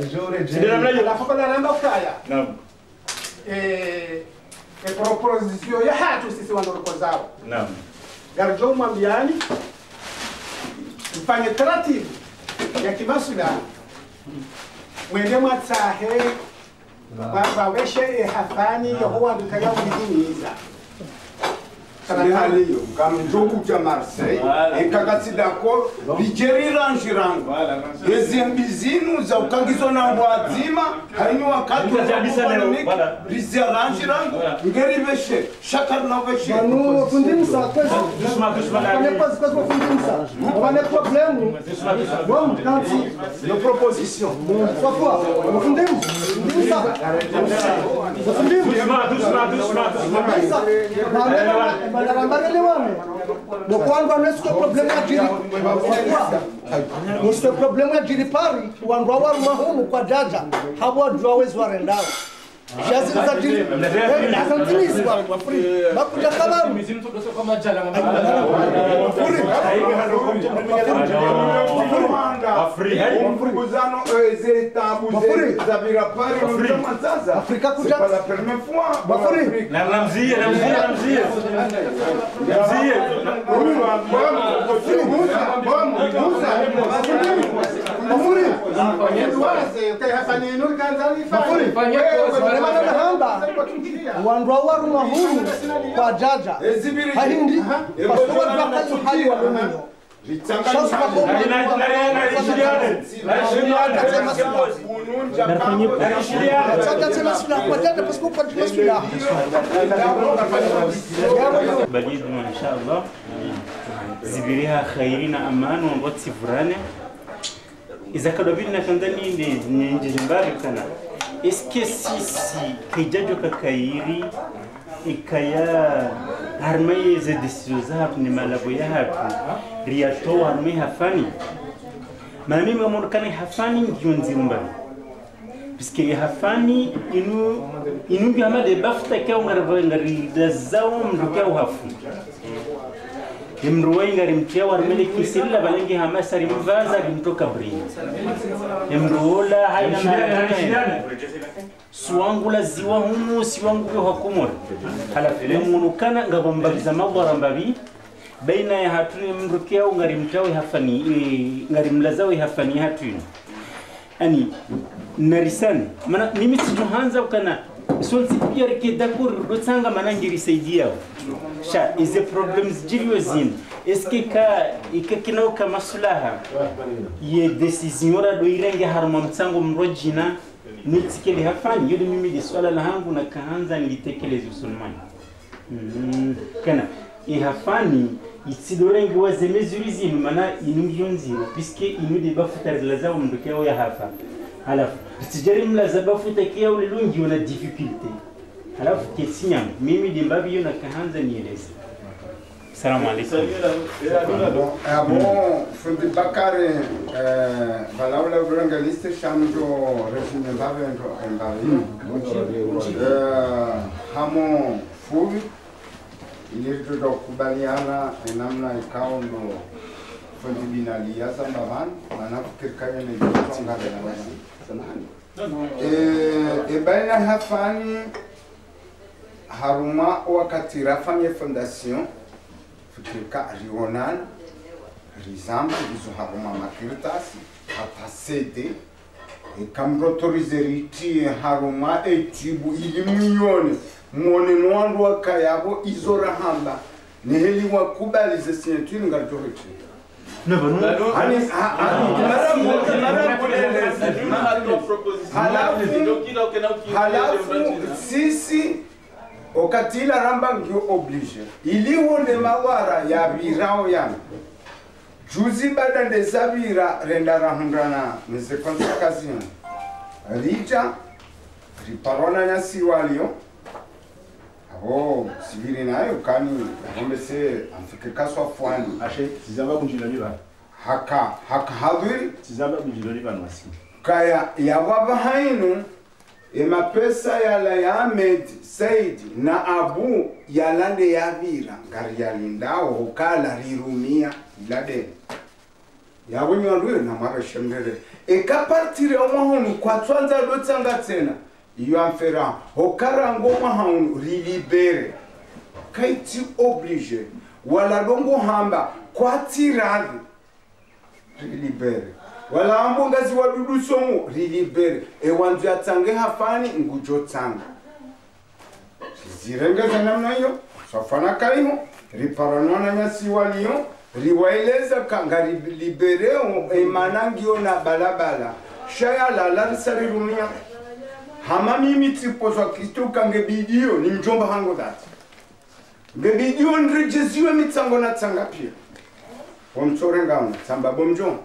ndio namna hiyo alafu na namba ukaya naam proposition ya hatu sisi wandoko zao naam garjo mwambiani mfanye taratibu ya kimasuda mwende mwatsahe waweshe hafani yahuwa ndukaya ulidumiza Haliyo kamjogu cha Marseille ekakati d'accord bijeriranjirango ezembizinu za ukangizo na wazima haini wakati bizeranjirango ngeribeshe shakar na beshe banu fundimsa kwezi doucement kwezi fundimsa wana problème bon quand de proposition pourquoi fundimsa donc on va laisser le problème à dire pourquoi ce problème à dire pari wandu wa mahumu kwa jaja habo jwawezi warendao jazi za dire nazantini kwa free bakuja khabaru mizimu tudoso kama jala Mfuruguzano ezetambuze zabira pari mtamanzaza Afrika kuja la première fois Bafuri na ramzie Mafuri. Wandu waru mahuru kwa jaja. Haindi. Pastor wakati hali wa mwenyo. بديدنا إن شاء الله زبيرها خيرنا أمان ونغطي فرانة إذا كانوا بينا كندني نجيبار كنا إسكي سيسي كيجاجو كايري إكايا هرمي زد السوزاب نمالبويا هاتو رياتو هرمي هفاني مامي مامور كان هفاني جونزيمبا Puisque hafani inu biama de bafta kwa ngari dazao mrukia uhafu. Imruwai ngari mtia warmele kisilla balengi hamasari mvaza rimtoka brini. Imruola haina mara suangula ziwa humu siwangu yo hakumor. Halafu munukana ngabombaliza mawara mbabi baina ya hatuni mrukia ngari mtawe hafani ngari mlazao hafani hatuni. Ani narisani mana mimi sijuhanza ukana sonsi pia rekedakur rotanga manangiri saidia sha is the problems jiriozin eske ka ikakina kama sulaha ye decision ra do irenge harma mtsango mrojina nitikele hafani yodo mimi de swala la hangu na kaanza nilitekeleza usulmani kana ihafani itsidorenge wazemezurizi mana inungionziro puisque inu de bafuta lazao mndokeo ya hafa alafu sijari mlaza bafuta kia ulilungi una difficulty alafu kesinya mimi de mbabi yona kaanza nieleze salamu alaykum bon fundi bakare valaula evangelista chamdo regime bavendo embavi hamo fuvi ilirito dokubaliana namna ikao ndo fundi binalia sambavan manafikiri kaya ni tonga la baina hafani haruma wakati rafanye fondation fikirka rionan rizamba bizo haruma makirtasi apasete kamrotorizeriti haruma etibu ilimiyone mwone nwandu wakayabo izora hamba niheli wakubalize signature ngarjoriti halafu sisi okatila ramba ngio oblige iliwonde mawara ya virao yana juzi bada ndezavira renda rahundrana nizekonsa kazini rita riparona nyasiwalio abo siviri nayo kani homese amfike kaswa fwani ashe sizaba kunjilani ba haka hadiri sizaba kunjilani ba nwasi kaya yawaba hainu emapesa yala ya Ahmed Said na Abu yalande yavira ngari yalindao hokala rirumia ilade yabonyo ndwe na marashemere ekapartire omahonu kwa twanza dotsanga tsena iyo amfera hokara ngoma haunu rilibere kaiti oblige wala dongo hamba kwa tirade rilibere wala ambo ngazi wadudu somo rilibere ewanzu yatange hafani ngujo tanga zirengeza namna hiyo safana kaiho riparanona nyasi walio riwaeleza kangari libereo emanangio na balabala shaya la lansari rumia hama mimi tripozo Kristo kange bidio ni mjomba hango dati ngebidio nrejeziwe mitsango na tsanga pia omtsorenga tsamba bomjomba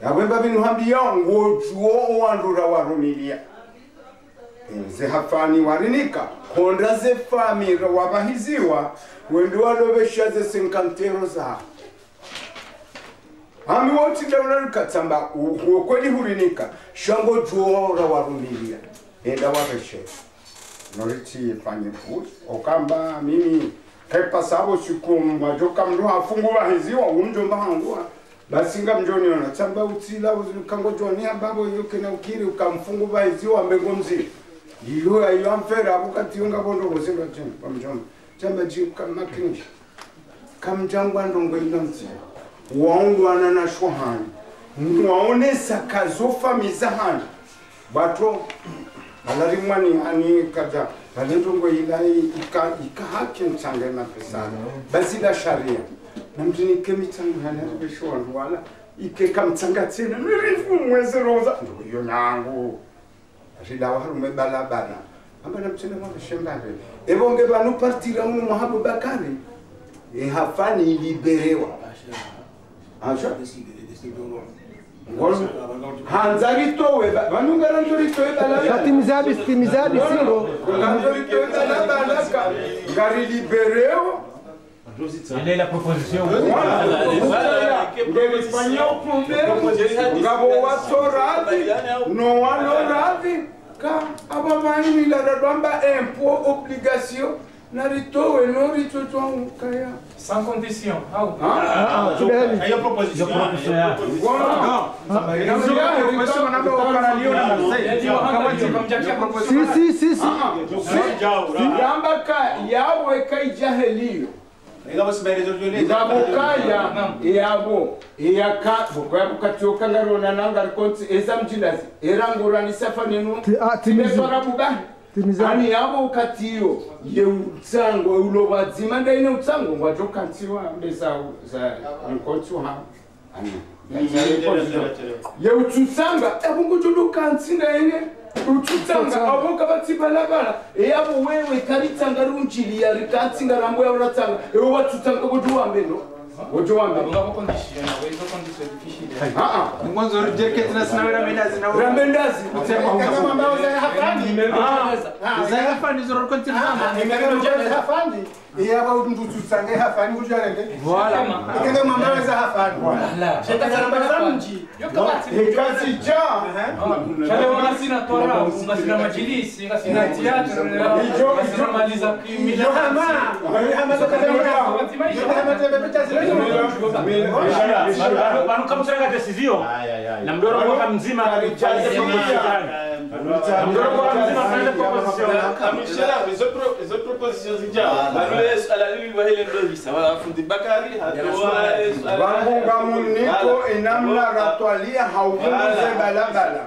yabwemba binu hambia ngojuo wandura warumilia ze hafani warinika konda ze famira wabahiziwa wendo walobesha ze sinkantero za ami woti dawlaruka tsamba kweli hurinika shango juo warumilia enda wabesha noriti fanye food okamba mimi kepa sabo sikumba joka mru hafungu bahiziwa umjomba hangua basinga mjoni ona tsamba utila uzikango joni ababo yoke na ukiri ukamfungu bahiziwa mbengo mzi iyo ayo amfera abukati unga bondo kuzinga tena pamjomba tsamba jika makinish kamjangwa ndongo inonzi waungu anana shohani mwaonesa kazofa mizahani bato balarimwani ani kaza balendongo ilai ikahake mchanga na pesa basi la sharia na mtini kemi tangu hana besho wandu wala ikeka mchanga tena mirifu mweze roza ndio nyangu ashida wa harume balabala amba na mtini mwa shembale ebonge banu partira mu Muhabu Bakari hafani iliberewa acha hanzari towe vanungara ndori towe balaka timizadi singo ndori towe balaka ngari libereo Elle est la proposition. Ngari espagnol problème ngabo watoradi no wanoradi ka abamani la rabamba impôt obligation naritowe no ritoto kaya sans condition. Hay proposition. Yambaka yawe kai jahelio. Ngabukaya yabo yaka bukaya bukatyoka ngarona nanga konti ezamjinazi erangora ni safanenu timezora buba ani yabo ukatiyo ye utsango ulobadzima ndaine utsango ngwajokantiwa ndeza za konti ha ani ye ututsanga ebungujudukanti ndaine ututsanga aboka batibalabala yabo wewe karitsanga runjili ya rikatsinga rambo ya uratsanga ewe watutsanga kujuwambeno Ujumbe. Mwanzo reject na sinawera mendazi na Ramendazi. Kama mambo za hafani. Za hafani zoro continue. Nimeona hafani. Yaba ututsanga hafani kujarenge. Voilà. Kama mambo za hafani. Voilà. Shetakarabazamuji. Kazi ja. Chale wanasina tora, ungasina majilisi, ungasina teatro, ungasina maliza kimila. Banu kama tunataka decision na mdoro kwa mzima les autres propositions zija balles ala lili wa hele ndo bisa wa fundi Bakari Bangunga muniko enamla ratwalia haukunze balabala.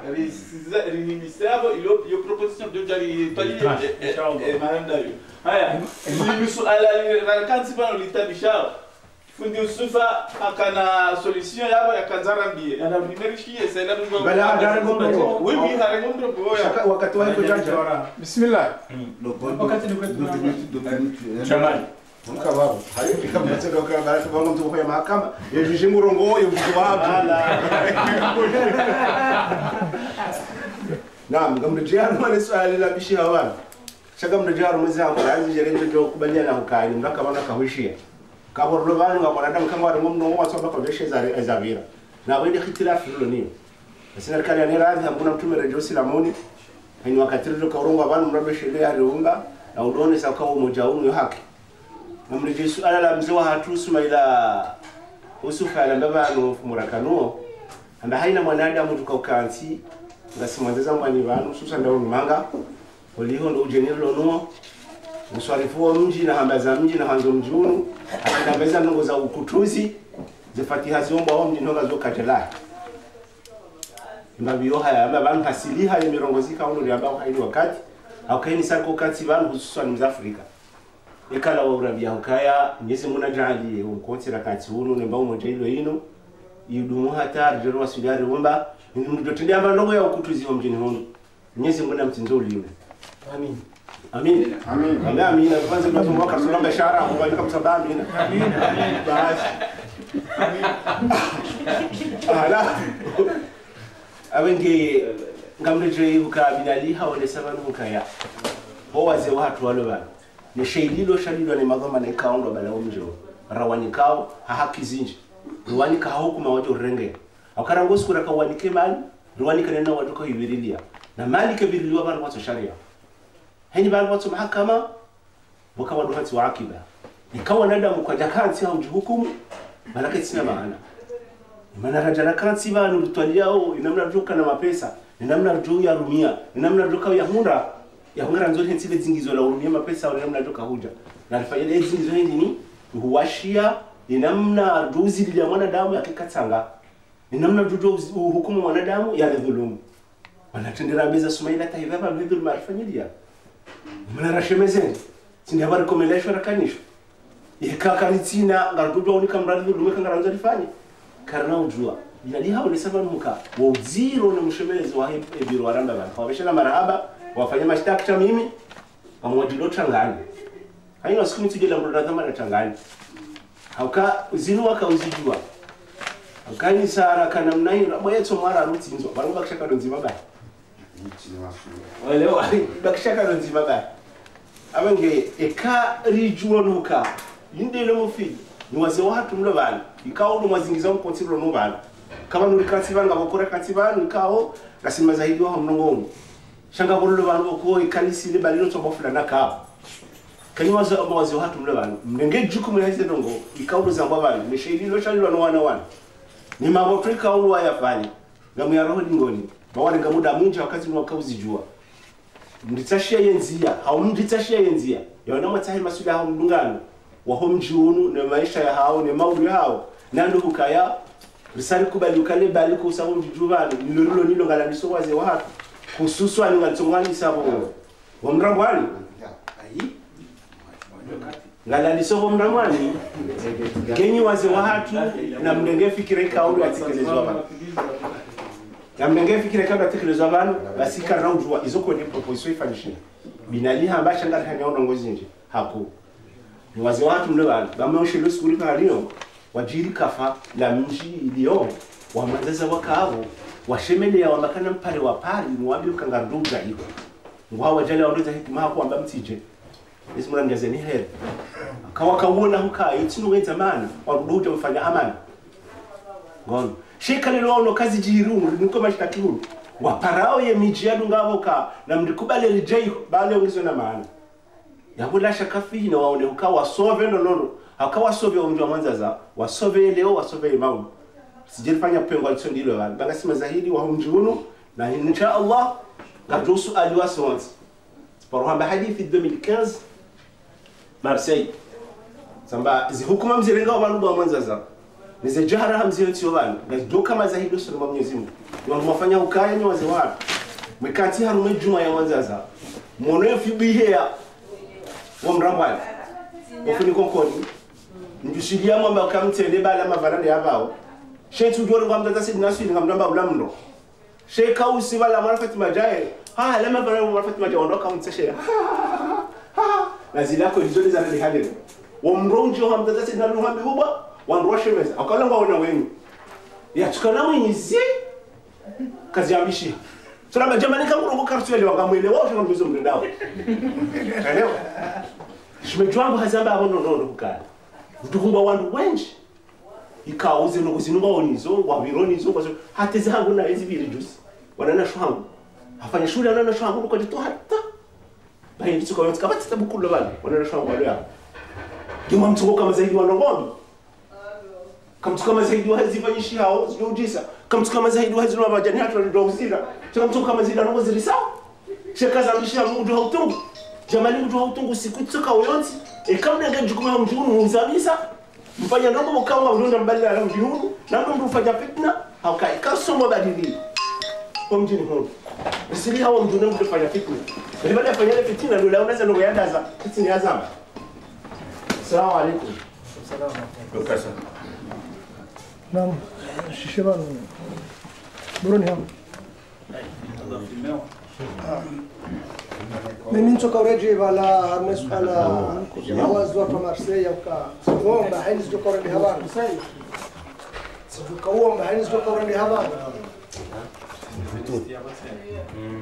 Ministère il proposition de jali tali madame Dayo haya lilusu ala kanti bano litabisha fundi usufa akana solution yabo yakanzarambie ana primerishie sasa ndio Bala ndarengondo. oui oui ndarengondo boya Wakati wa kujanja. Bismillah. Wakati ndio Jamani. Mkababo. Hayo kama mtendo kwa baraka kwa mtu kwa mahakama, yeye murongo yo mjiwabu. Naam, ngamrejea mwana swali la bishi hawana. Shaka mrejea mwenzangu anzi jerenje jo kubaliana hukani mraka bana kahwishia. Kaboro bana ngabarada kama wale mumno wasoba kwa beshe za ezavira. Na wende khitilafu hilo niyo. Serikali ya radhi hakuna mtume rejo silamoni. Hani wakati rjo kauronga bana mrabeshe ile aliunga na udone saka umoja unu haki. Namreje suala la mzee wa hatusu maila usufa ala ndabano murakano anda haina mwanadamu tukaukansi ngasimwanzeza mwani banu susa ndawo manga oliho ndo ujenero no uswarifu wa mji na hambaza mji na hanzo mjunu akandambeza nongo za ukutuzi zifatiha ziomba wa mji nonga zo kajala mbabiyo haya abantu hasiliha yemirongozika uno lyamba haini wakati au kaini sarko kansi banu hususan mzafrika ekala wa urabia hukaya nyezi muna jali unkotira kati uno nemba umoja hilo ino yudumu hata rjero wa sudari umba mjotende amba ndogo ya ukutuzi wa mjini hono nyezi muna mtinzo uliwe amin amin amin amin kwanza ndio mwaka tulomba ishara kubalika msaba amin amin basi ala awenge ngamreje ukabinali hawale sabanu hukaya bowaze watu walo bana ni sheililo shalilo ni magoma na ikaondo bala umjo rawani kao hahaki zinji ruwani ka hukuma wajo renge akarango skura ka wani kemali ruwani kanena wajo ka yibirilia na mali ka biriliwa bana wato sharia hani bana wato mahakama boka wadu hati wa akiba ikawa nadamu kwa jakanti au hukumu malaka sina maana maana rajana kanti bana mtwaliao inamna joka na mapesa inamna joka ya rumia inamna joka ya hunda ya hungara nzuri hensile zingizo la urumia mapesa au namna joka huja na alifanya ile zingizo ni huwashia ni namna ruzi ya mwanadamu yakikatanga ni namna mtoto hukumu wanadamu yale dhulumu wanatendera beza Sumaila taiva ba mhidhul marfanyilia mna rashemezeni sindi habari komelesho rakanisho ikaka nitina ngarudo unika mradi dhulumu kangaranza lifanye karna ujua binali hao ni sababu muka wa uziro na mshemezi wa ebiro waranda bana wabeshana marahaba wafanya mashtaka cha mimi wamwajilo changani haina siku mtuje la mradi kama na changani hauka uzinu waka uzijua akani sara kana mnayi rabweto mara rutsinzo bangu bakishaka donzima ba walewa bakishaka donzima ba abenge eka rijuo nuka yindele mufidi ni waze watu mlo bana ikawo no mazingiza mpontiro no bana kama nuri katsiba ngabokora katsiba nikawo gasima zaidi wa mnongo shanga bolo bana boko ikanisile balilo to bofula naka kanyi waze watu mlo bana mnenge jukumu yaise dongo ikawo zangwa bana meshidi lo shalilo no wana ni mabotrika uwa yafanya ngamu ya roho lingoni bawani ngamuda munja wakati ni wakawuzijua nditashia yenzia au nditashia yenzia yana matahi masuala hao mdungano wa homjunu na maisha ya hao ni maudi hao nando ukaya risali kubali ukale bali ko sawo mjuvani nilolo nilo ngalaniso waze wa hatu kususwa ni ngatongwani sabo wa mrangwani ngalaniso wa mrangwani genyi waze wa hatu na mdenge fikire kaulu atekelezwa bana na mdenge fikire kaulu atekelezwa bana basi kana ujua izoko ni proposition ifanyishina binali hamba shanga kanyaona ngozi nje hapo ni waze wa hatu mle bana bameoshelo skuli kalio wajiri kafa la mji ilio wamanzaza wakao washemelea wamakana mpare wa pari muwabi ukangaruga hiyo ngwa wajale waondoza hikima hapo amba mtije Ismura mjazeni heri kawa kawona hukayo tinu wenza mana waruduja mfanya amani ngono sheka lelo ono kazi jiru niko mashtakiru waparao ye miji yadu ngavoka na mdikubale lijei bale ongizo na maana yabula shakafi na waone hukawa wasove nono hakawa sove omjwa mwanzaza wasove leo wasove maulu sijifanya pengo alitondilo bana bangasima zahidi wa humjunu na insha Allah kajusu aliwasons parohamba hadithi 2015 Marseille samba zihukuma mzirenga wabantu wa mwanzaza nize jahara hamzi yotio bana ngadoka mazahido sura Mwenyezi Mungu ndio mwafanya ukaya ni waze wapi mwekati harume juma ya mwanzaza mwono fibihea wa mrambali ofuni konkoni njushilia mwamba kamtende bala mavarande yabao shetu joro kwa mtata sidina swini ngamdamba ulamno sheka usibala marafati majaye lama varande marafati majaye ondoka mtseshe na zilako nzuri za nani hadi wamronjo hamtata sidina luhambi huba wanroshe meza akalanga wana wengi ya tukana mwizi kazi ambishi sura jamani kama urongo kartuele wangamwele wao shanga mbizo mndao elewa shimejwangu hazamba abono nono kukala utukumba wandu wenji ikauze no kuzinumba onizo wa vironizo kwa hata zangu na hizi vile juice wanana shwangu afanya shule wanana shwangu kwa to hata bayi bitso kwa kama tatabukulu bali wanana shwangu wale hapo kama mtu kama zaidi wa ngombe kama mtu kama zaidi wa hazifanyishi hao zinujisa kama mtu kama zaidi wa hazinua majani hata ndio uzira kama mtu kama zaidi anaongo zilisa shekaza mshia mtu hautungu jamali mtu hautungu siku tsoka uyonzi kama ndio jukumu ya mtu muzabisa mfanya ndogo mkao mrunda mbali ala mjihuru na ndo mfanya fitna haukai kasoma badili kwa mjini huko sisi hawa mjuna mfanya fitna ndio baada ya fanya fitna ndio unaweza ndio yandaza fitna ya zama. Assalamu alaykum. Assalamu alaykum. Naam, shishiban buruni hapo. Mimi nitoka ureji wala masuala yawazi wa Marseille au kuomba haini zitoka ureji hapa. Sikuomba haini zitoka ureji hapa.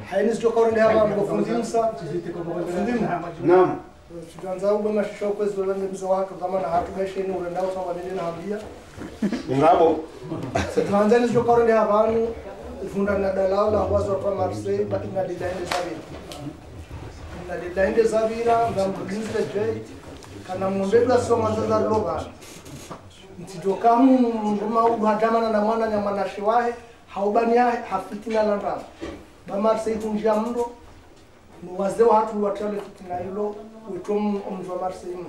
Haini zitoka ureji hapa mkufundimsa. Naam. Tuanza uba mashisho kwezi wala mzo watu kama na hatu heshini urendao sawa nini na hambia. Ngabo. Tuanza ni zitoka ureji hapa ifunda na dalala wazo wa Marseille baki na dilainde sabini. Na dilainde sabina na mbuzinze je kana mumbedwa soma za loga. Mtidokamu ngoma uhatamana na mwana nyama na shiwahe haubania hafitina landa. Ba Marseille kunjia mndo ni wazee watu watale fitina hilo uitom omzo Marseille.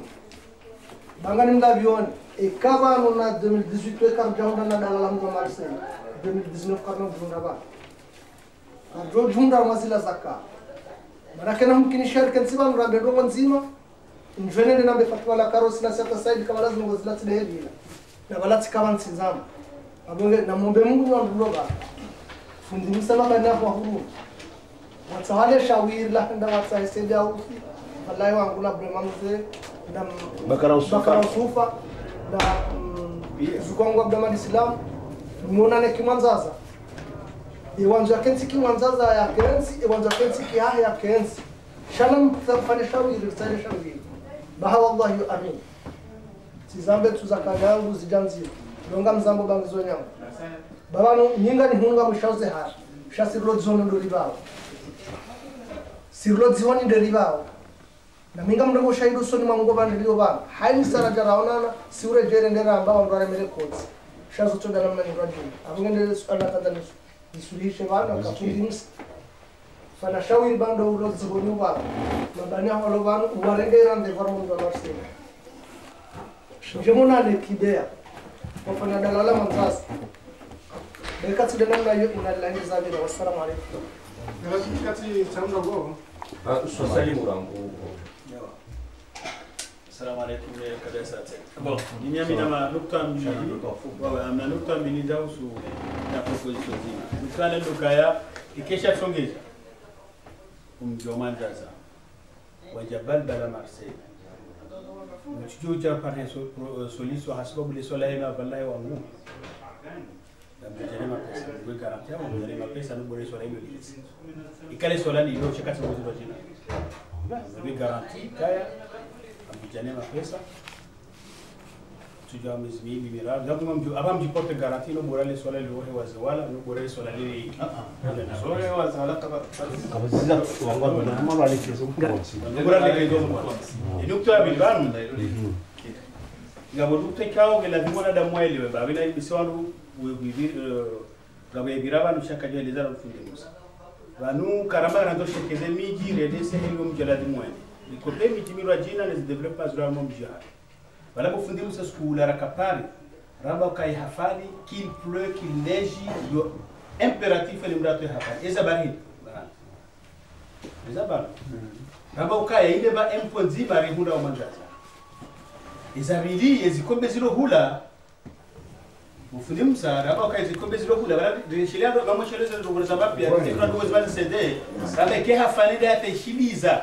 Bangani mlavioni ikava na 2018 karjaunda na dalala mzo Marseille. 2019 karno junda ba ndo junda mwazila zaka manake na mkini shari kansiba nrambe dongo nzima njwenende nambe fatwa la karosi na sata side kama lazima ngozila tidehela na balati kama nsinzama abonge na mombe Mungu wa ndoba fundi msala bana kwa huru watawale shawiri la nda watsaisaidia huko wallahi wangu la brema mzee na bakara usufa na zukongo abdamani islam muonane kimwanzaza iwanja kensi kimwanzaza ya kensi iwanja kensi kiha ya kensi shalom tafanya shawiri tsale shawiri baha wallahi amin tizambe tuzakanyangu zijanzira donga mzambo bangizo nyangu babano nyinga ni hunga mushauze ha shasirlo zono ndo libao sirlo ziwani ndo libao na minga mndogo shaidu soni mango bana liyo bana haini sara jaraonana siure jere ndera ambao ndo mere kozi shazo to dana mani rajul abungende ala tadani isulishe bana kafundi mus fana shawil bando ulo ziboni bana mabania holo bana uwarende rande varmo ndo narsema jemona le kibea wafanya dalala manzasi bekati dana nayo inalani zabira wassalamu alaykum kati tamna go swasalimu rangu Assalamu alaikum kabisa. Bon, mimi na nukta mbili. Na nukta mbili zao su na proposition zima. Mkana ndukaya ikesha songeza. Umjomanda za. Wajabal bala Marseille. Mchuja par solution hasbabu le soleil na wallahi wangu. Mjane mapesa ngwe garantia mjane mapesa no bore soleil lisi. Ikale solani ndio chakati mwezo jina. Ngwe garantie kaya Mjane mapesa tujua miezi miwili miradi ndio mtu abam jipote garanti no borale swala leo wazi wala no borale swala lile swala wazi wala kabaziza wangu na mama alichezo mkonsi borale kezo mkonsi ndio bilbanu ngabo dukte kao gela dimona da mwele ba bila biswanu gabe biraba no shaka jeli za mfundi musa banu karamba ndo shekeze miji redese hilo mjala di mwele les problèmes d'immigration ne se développent pas sur le monde jihad. Voilà pour fonder ce school à Rakapari. Ramba kai hafali qu'il pleut, qu'il neige, impératif le mrato hafali. Ezabari. Ezabari. Ramba kai inde ba impozi bari hunda omanjaza. Ezabili ezikombe zilo hula. Ufundi msa ramba kai ezikombe zilo hula. Bala dirishilia ndo kama sheleza ndo sababu ya kuna ndo zibali CD. Ramba ke hafali da teshiliza.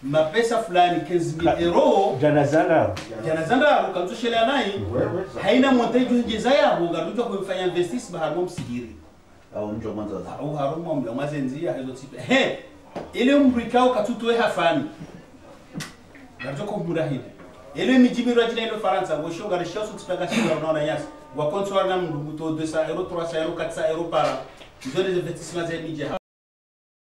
Mapesa fulani 15,000 euro janazanda ukamtoshelea nai haina montage njeza yabo garujo kumfanya investissement harmo msigiri au mjo mwanza au harmo mwanza nzia hizo tipe ile mbrikao katutoe hafani garujo kumurahidi ile mijibiro ajina ile Faransa wosho garisho sutipanga sio unaona yasi wa control na mndu 200 euro 300 euro 400 euro para hizo les investissements za media